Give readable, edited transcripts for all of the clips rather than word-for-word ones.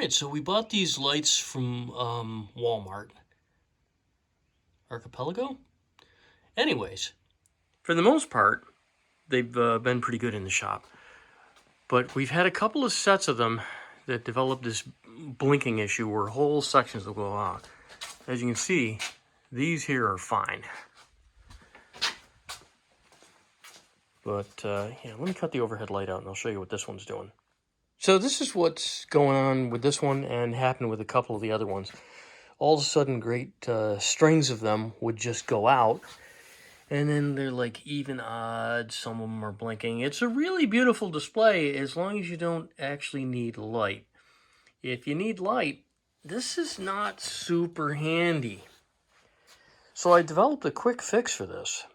right, so we bought these lights from Walmart. Archipelago? Anyways, for the most part, they've been pretty good in the shop. But we've had a couple of sets of them that developed this blinking issue where whole sections will go out. As you can see, these here are fine. But yeah, let me cut the overhead light out and I'll show you what this one's doing. So this is what's going on with this one and happened with a couple of the other ones. All of a sudden, great strings of them would just go out. And then they're like even odd. Some of them are blinking. It's a really beautiful display as long as you don't actually need light. If you need light, this is not super handy. So I developed a quick fix for this.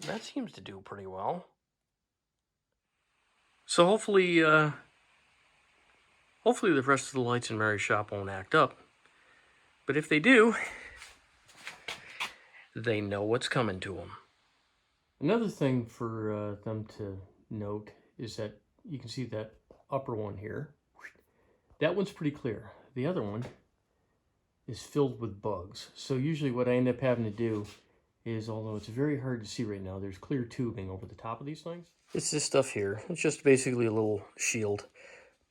That seems to do pretty well. So hopefully the rest of the lights in Mary's shop won't act up. But if they do, they know what's coming to them. Another thing for them to note is that you can see that upper one here. That one's pretty clear. The other one is filled with bugs. So usually what I end up having to do is, although it's very hard to see right now, there's clear tubing over the top of these things. It's this stuff here. It's just basically a little shield,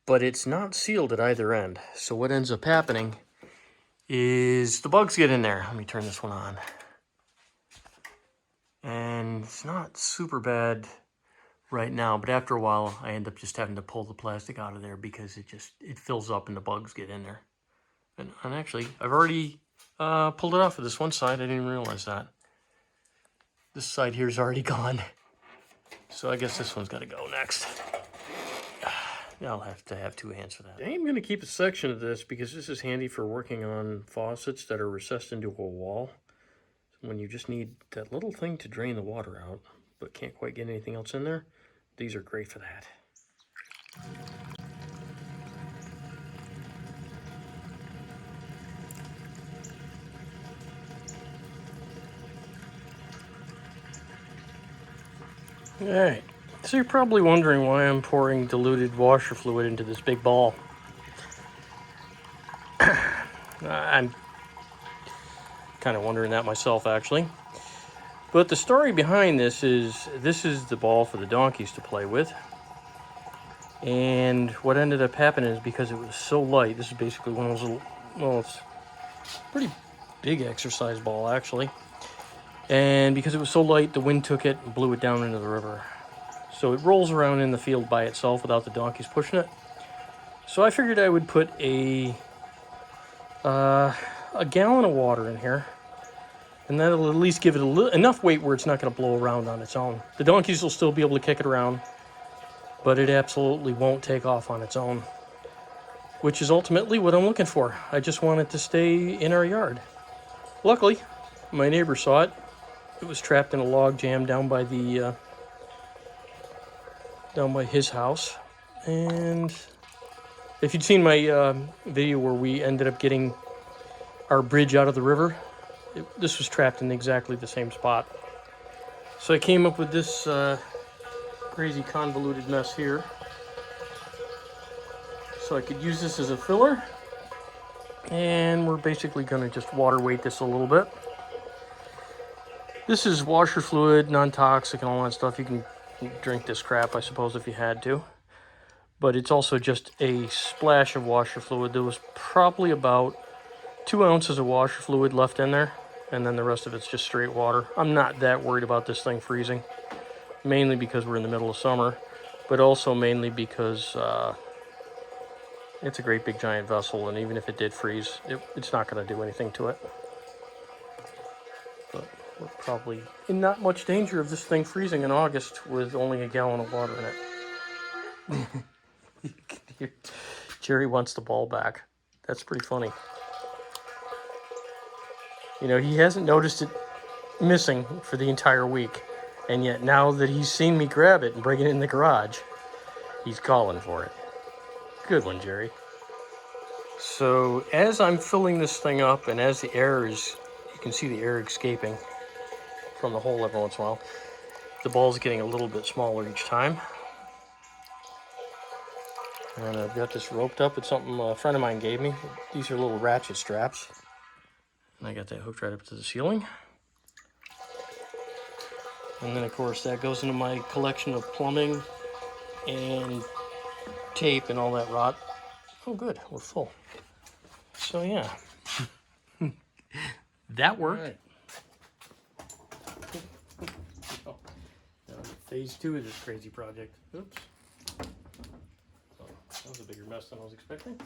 but it's not sealed at either end. So what ends up happening is the bugs get in there. Let me turn this one on. And it's not super bad right now, but after a while I end up just having to pull the plastic out of there because it fills up and the bugs get in there. And actually, I've already pulled it off of this one side. I didn't even realize that. This side here is already gone. So I guess this one's got to go next. I'll have to have two hands for that. I am going to keep a section of this because this is handy for working on faucets that are recessed into a wall. When you just need that little thing to drain the water out, but can't quite get anything else in there, these are great for that. Alright, so you're probably wondering why I'm pouring diluted washer fluid into this big ball. I'm kind of wondering that myself, actually. But the story behind this is the ball for the donkeys to play with. And what ended up happening is because it was so light, this is basically one of those little, well, it's a pretty big exercise ball, actually. And because it was so light, the wind took it and blew it down into the river. So it rolls around in the field by itself without the donkeys pushing it. So I figured I would put a gallon of water in here. And that'll at least give it enough weight where it's not going to blow around on its own. The donkeys will still be able to kick it around, but it absolutely won't take off on its own, which is ultimately what I'm looking for. I just want it to stay in our yard. Luckily, my neighbor saw it. It was trapped in a log jam down by his house. And if you'd seen my video where we ended up getting our bridge out of the river, this was trapped in exactly the same spot. So I came up with this crazy convoluted mess here. So I could use this as a filler. And we're basically going to just water weight this a little bit. This is washer fluid, non-toxic and all that stuff. You can drink this crap, I suppose, if you had to. But it's also just a splash of washer fluid. There was probably about 2 ounces of washer fluid left in there. And then the rest of it's just straight water. I'm not that worried about this thing freezing. Mainly because we're in the middle of summer. But also mainly because it's a great big giant vessel. And even if it did freeze, it's not going to do anything to it. But we're probably in not much danger of this thing freezing in August with only a gallon of water in it. Jerry wants the ball back. That's pretty funny. You know, he hasn't noticed it missing for the entire week. And yet now that he's seen me grab it and bring it in the garage, he's calling for it. Good one, Jerry. So as I'm filling this thing up and as the air is, you can see the air escaping from the hole every once in a while, the ball's getting a little bit smaller each time. And I've got this roped up with something a friend of mine gave me. These are little ratchet straps. And I got that hooked right up to the ceiling. And then of course that goes into my collection of plumbing and tape and all that rot. Oh good, we're full. So yeah, that worked. Right. Oh, phase 2 of this crazy project. Oops. Oh, that was a bigger mess than I was expecting.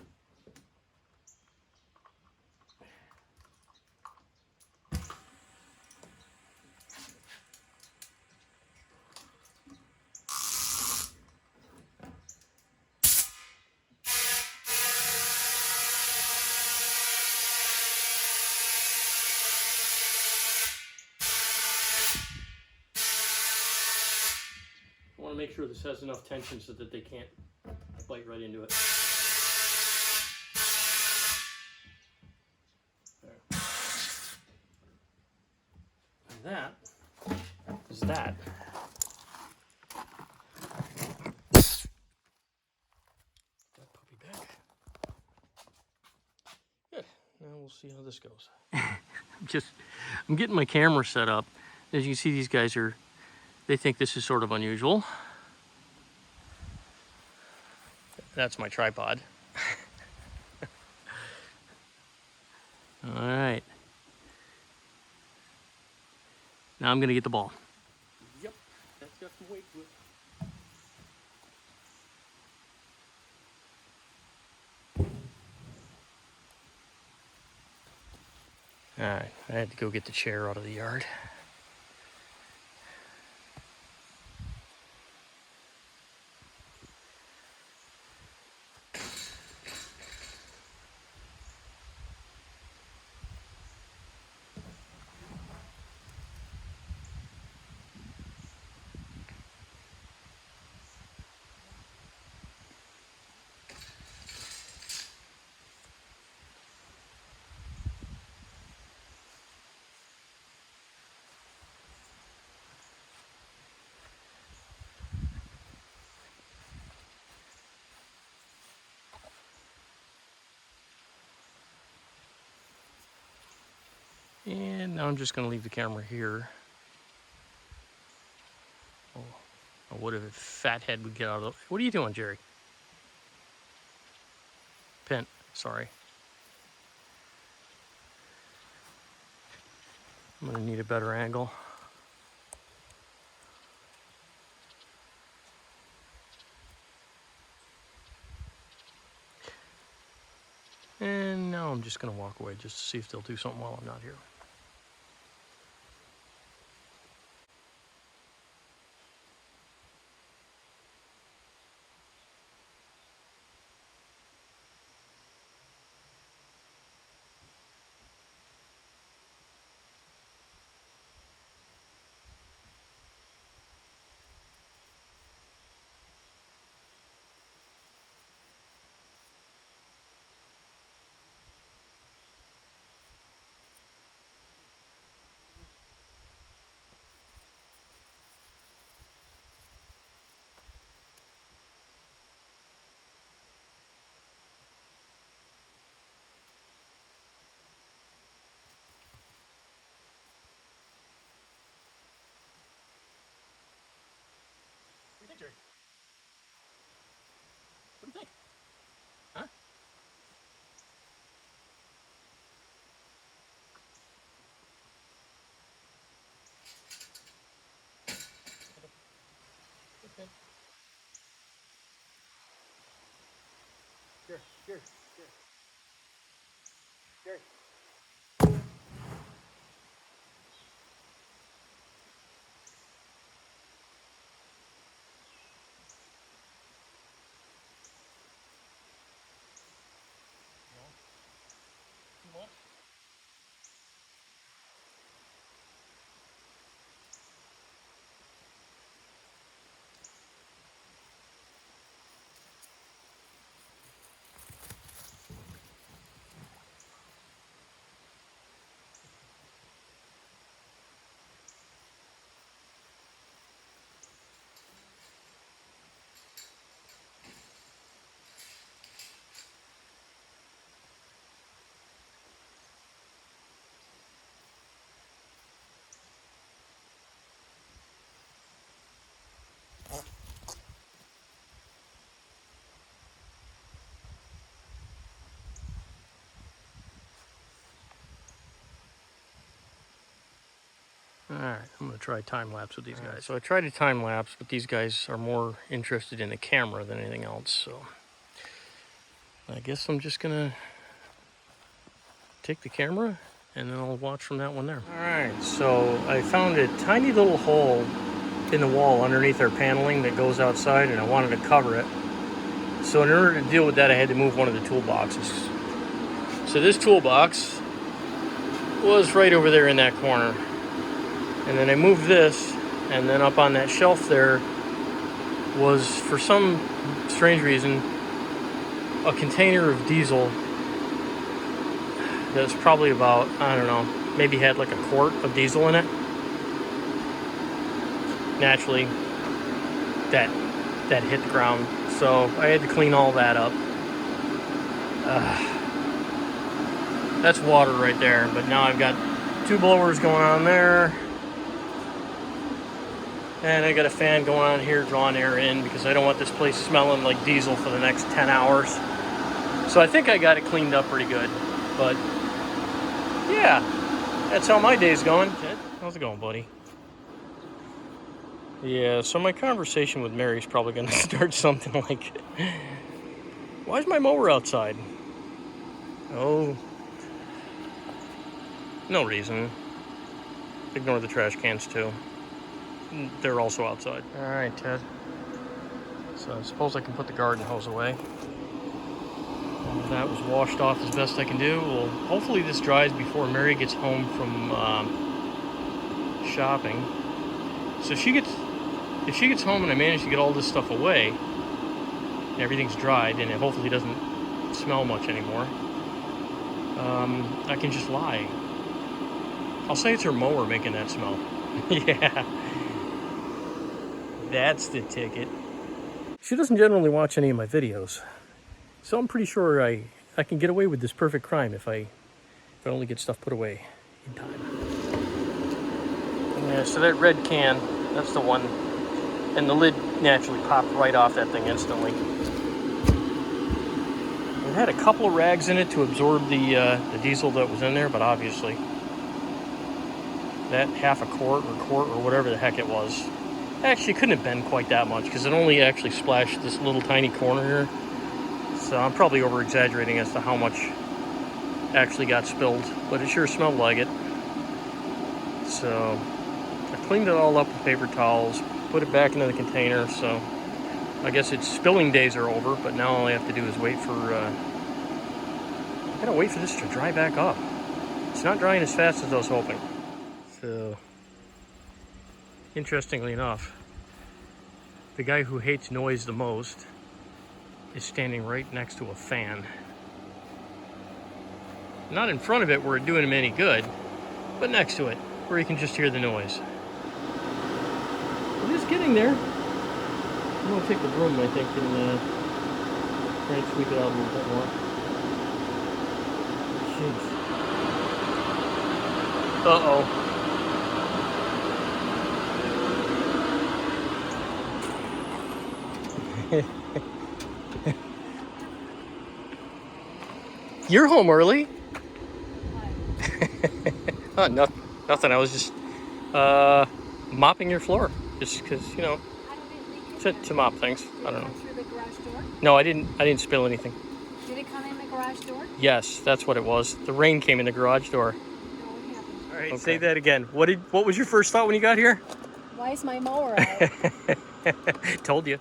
I want to make sure this has enough tension so that they can't bite right into it. There. And that is that. That puppy back. Good. Now we'll see how this goes. I'm getting my camera set up. As you can see, these guys they think this is sort of unusual. That's my tripod. All right. Now I'm gonna get the ball. Yep, that's got some weight to it. All right, I had to go get the chair out of the yard. And now I'm just gonna leave the camera here. Oh, what if a fat head would get out of the... What are you doing, Jerry? Pin, sorry. I'm gonna need a better angle. And now I'm just gonna walk away just to see if they'll do something while I'm not here. What do you think, Jerry? What do you think? Huh? Okay. Jerry, Jerry, Jerry, Jerry. No? Too much? Alright, I'm going to try time-lapse with these guys. So I tried a time-lapse, but these guys are more interested in the camera than anything else, so I guess I'm just going to take the camera and then I'll watch from that one there. Alright, so I found a tiny little hole in the wall underneath our paneling that goes outside, and I wanted to cover it. So in order to deal with that, I had to move one of the toolboxes. So this toolbox was right over there in that corner. And then I moved this, and then up on that shelf there was, for some strange reason, a container of diesel that was probably about, I don't know, maybe had like a quart of diesel in it. Naturally, that hit the ground. So I had to clean all that up. That's water right there, but now I've got 2 blowers going on there. And I got a fan going on here drawing air in because I don't want this place smelling like diesel for the next 10 hours. So I think I got it cleaned up pretty good. But yeah, that's how my day's going. Ted, how's it going, buddy? Yeah, so my conversation with Mary's probably going to start something like, why is my mower outside? Oh, no reason. Ignore the trash cans too. They're also outside. All right, Ted. So I suppose I can put the garden hose away. And that was washed off as best I can do. Well, hopefully this dries before Mary gets home from shopping. So if she gets home and I manage to get all this stuff away, and everything's dried and it hopefully doesn't smell much anymore, I can just lie. I'll say it's her mower making that smell. Yeah. That's the ticket. She doesn't generally watch any of my videos, so I'm pretty sure I can get away with this perfect crime if I only get stuff put away in time. Yeah, so that red can, that's the one, and the lid naturally popped right off that thing instantly. It had a couple of rags in it to absorb the diesel that was in there, but obviously that half a quart or whatever the heck it was, actually couldn't have been quite that much because it only actually splashed this little tiny corner here. So I'm probably over exaggerating as to how much actually got spilled, but it sure smelled like it. So I cleaned it all up with paper towels, put it back into the container. So I guess its spilling days are over, but now all I have to do is wait for I gotta wait for this to dry back up. It's not drying as fast as I was hoping. So interestingly enough, the guy who hates noise the most is standing right next to a fan. Not in front of it where it's doing him any good, but next to it where you can just hear the noise. It is getting there. I'm gonna take the broom, I think, and try and sweep it out a little bit more. Jeez. Uh-oh. You're home early. Oh, nothing. I was just mopping your floor, just because, you know, to mop things. I don't know. Through the garage door? No, I didn't spill anything. Did it come in the garage door? Yes, that's what it was. The rain came in the garage door. No, it happened. All right, okay. Say that again. What was your first thought when you got here? Why is my mower out? Told you.